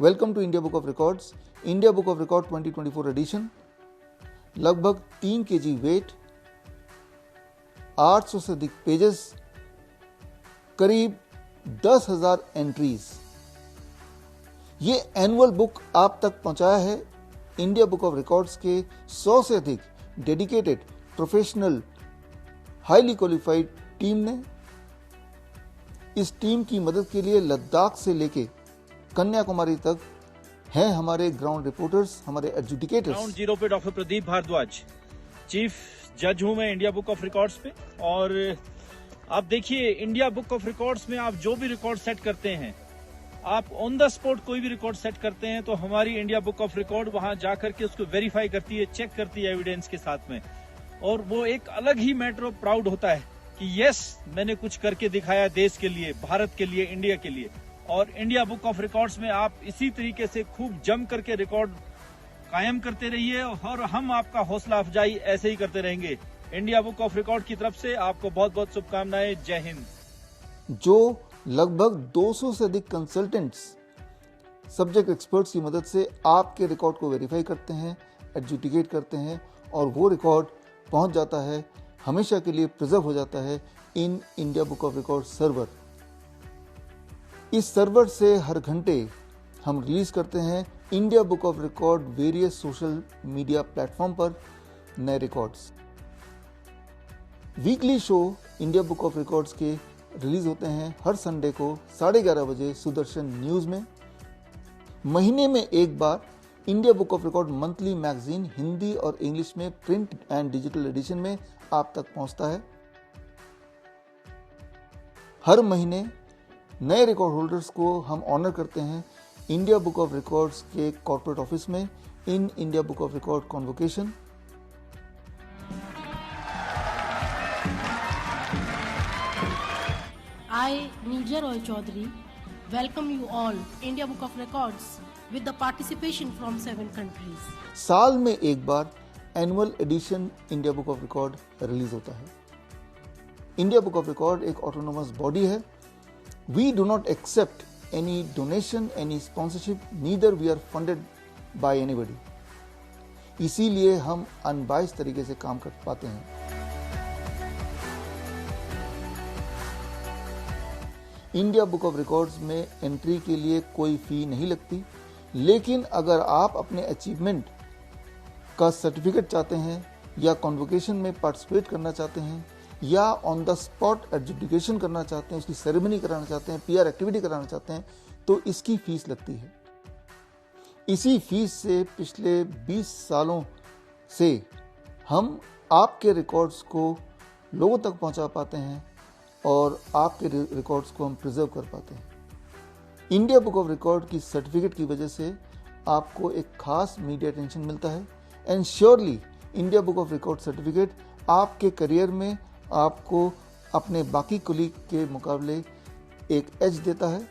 Welcome to India book of records, India book of record 2024 edition. लगभग 3 kg wait, 800 से अधिक pages, करीब 10,000 entries. ये एनुअल बुक आप तक पहुंचाया है इंडिया बुक ऑफ रिकॉर्ड्स के 100 से अधिक dedicated, professional, highly qualified team ने। इस टीम की मदद के लिए लद्दाख से लेके कन्याकुमारी तक हैं हमारे ग्राउंड रिपोर्टर्स, हमारे एडजुडिकेटर्स। ग्राउंड जीरो पे डॉक्टर प्रदीप भारद्वाज, चीफ जज हूं मैं इंडिया बुक ऑफ रिकॉर्ड्स पे। और आप देखिए, इंडिया बुक ऑफ रिकॉर्ड्स में आप जो भी रिकॉर्ड सेट करते हैं, आप ऑन द स्पॉट कोई भी रिकॉर्ड सेट करते हैं, तो हमारी इंडिया बुक ऑफ रिकॉर्ड वहां जाकर के उसको वेरीफाई करती है, चेक करती है एविडेंस के साथ में। और वो एक अलग ही मैटर ऑफ प्राउड होता है कि यस, मैंने कुछ करके दिखाया देश के लिए, भारत के लिए, इंडिया के लिए। और इंडिया बुक ऑफ रिकॉर्ड्स में आप इसी तरीके से खूब जम करके रिकॉर्ड कायम करते रहिए और हम आपका हौसला अफजाई ऐसे ही करते रहेंगे। इंडिया बुक ऑफ रिकॉर्ड की तरफ से आपको बहुत बहुत शुभकामनाएं। जय हिंद। जो लगभग 200 से अधिक कंसल्टेंट्स, सब्जेक्ट एक्सपर्ट्स की मदद से आपके रिकॉर्ड को वेरीफाई करते हैं, एडजुडिकेट करते हैं और वो रिकॉर्ड पहुंच जाता है, हमेशा के लिए प्रिजर्व हो जाता है in India book of record server. इस सर्वर से हर घंटे हम रिलीज करते हैं India book of record various social media platform पर नए records. Weekly show India book of records के रिलीज होते हैं हर संडे को 11:30 बजे सुदर्शन न्यूज में। महीने में एक बार India book of record monthly magazine Hindi और इंग्लिश में प्रिंट एंड डिजिटल एडिशन में आप तक पहुंचता है। हर महीने नए रिकॉर्ड होल्डर्स को हम ऑनर करते हैं इंडिया बुक ऑफ रिकॉर्ड्स के कॉर्पोरेट ऑफिस में in India book of record convocation. I, Neerja Roy Chaudhary, welcome you all India Book of Records with the participation from 7 countries. साल में एक बार annual edition India book of record release होता है। India book of record एक autonomous body है। We do not accept any donation, any sponsorship, neither we are funded by anybody. इसीलिए हम अनबाइस्ड तरीके से काम कर पाते हैं। इंडिया बुक ऑफ रिकॉर्ड्स में एंट्री के लिए कोई फी नहीं लगती, लेकिन अगर आप अपने अचीवमेंट का सर्टिफिकेट चाहते हैं या कॉन्वोकेशन में पार्टिसिपेट करना चाहते हैं या ऑन द स्पॉट एडजुडिकेशन करना चाहते हैं, उसकी सेरेमनी कराना चाहते हैं, पीआर एक्टिविटी कराना चाहते हैं, तो इसकी फीस लगती है। इसी फीस से पिछले 20 सालों से हम आपके रिकॉर्ड्स को लोगों तक पहुंचा पाते हैं और आपके रिकॉर्ड्स को हम प्रिजर्व कर पाते हैं। इंडिया बुक ऑफ रिकॉर्ड की सर्टिफिकेट की वजह से आपको एक खास मीडिया अटेंशन मिलता है and surely India book of record certificate आपके करियर में आपको अपने बाकी कोलीग के मुकाबले एक एज देता है,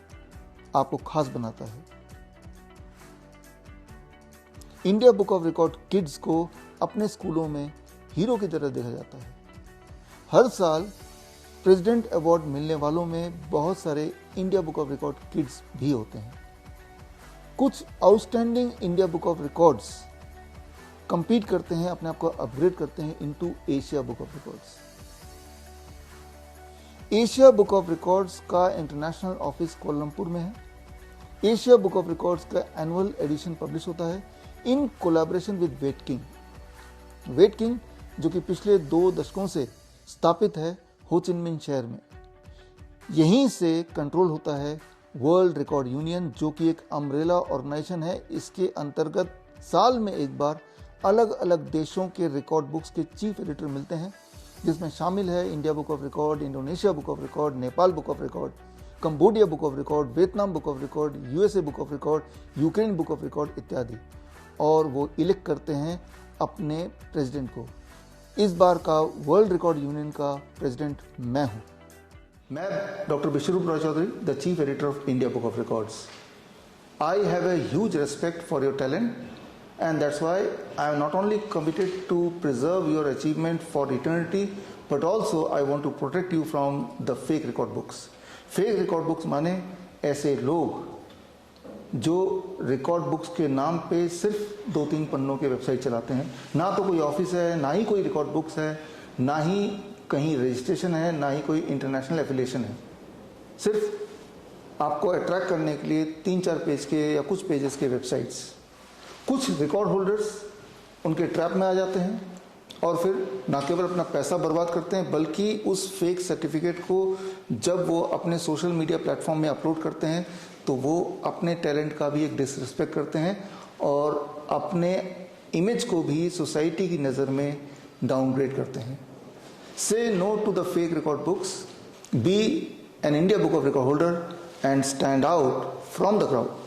आपको खास बनाता है। India book of record kids को अपने स्कूलों में हीरो की तरह देखा जाता है। हर साल प्रेसिडेंट अवार्ड मिलने वालों में बहुत सारे India book of record kids भी होते हैं। कुछ outstanding India book of records compete करते हैं, अपने आप को अपग्रेड करते हैं into Asia book of records. Asia book of records का इंटरनेशनल ऑफिस कोलमपुर में है। एशिया बुक ऑफ रिकॉर्ड्स का एनुअल एडिशन पब्लिश होता है इन कोलैबोरेशन विद वेट किंग। वेट किंग जो कि पिछले 2 दशकों से स्थापित है हो चिन मिन शहर में। यहीं से कंट्रोल होता है वर्ल्ड रिकॉर्ड यूनियन, जो कि एक अम्ब्रेला ऑर्गेनाइजेशन है। इसके अंतर्गत साल में एक बार अलग अलग देशों के रिकॉर्ड बुक्स के चीफ एडिटर मिलते हैं, जिसमें शामिल है India book of record, Indonesia book of record, Nepal book of record, Cambodia book of record, Vietnam book of record, USA book of record, Ukraine book of record इत्यादि। और वो elect करते हैं अपने प्रेसिडेंट को। इस बार का वर्ल्ड रिकॉर्ड यूनियन का प्रेसिडेंट मैं हूं। मैं doctor Vishwaroop Roy Chowdhury, the chief editor of India book of records. I have a huge respect for your talent and that's why I am not only committed to preserve your achievement for eternity, but also I want to protect you from the fake record books. Fake record books माने ऐसे लोग जो record books के नाम पे सिर्फ 2-3 पन्नों के वेबसाइट चलाते हैं। ना तो कोई ऑफिस है, ना ही कोई रिकॉर्ड बुक्स है, ना ही कहीं रजिस्ट्रेशन है, ना ही कोई इंटरनेशनल एफिलिएशन है। सिर्फ आपको अट्रैक्ट करने के लिए 3-4 पेज के या कुछ पेजेस के वेबसाइट्स। कुछ रिकॉर्ड होल्डर्स उनके ट्रैप में आ जाते हैं और फिर ना केवल अपना पैसा बर्बाद करते हैं, बल्कि उस फेक सर्टिफिकेट को जब वो अपने सोशल मीडिया प्लेटफॉर्म में अपलोड करते हैं तो वो अपने टैलेंट का भी एक डिसरिस्पेक्ट करते हैं और अपने इमेज को भी सोसाइटी की नज़र में डाउनग्रेड करते हैं। Say no to the fake record books, be an India book of record holder and stand out from the crowd.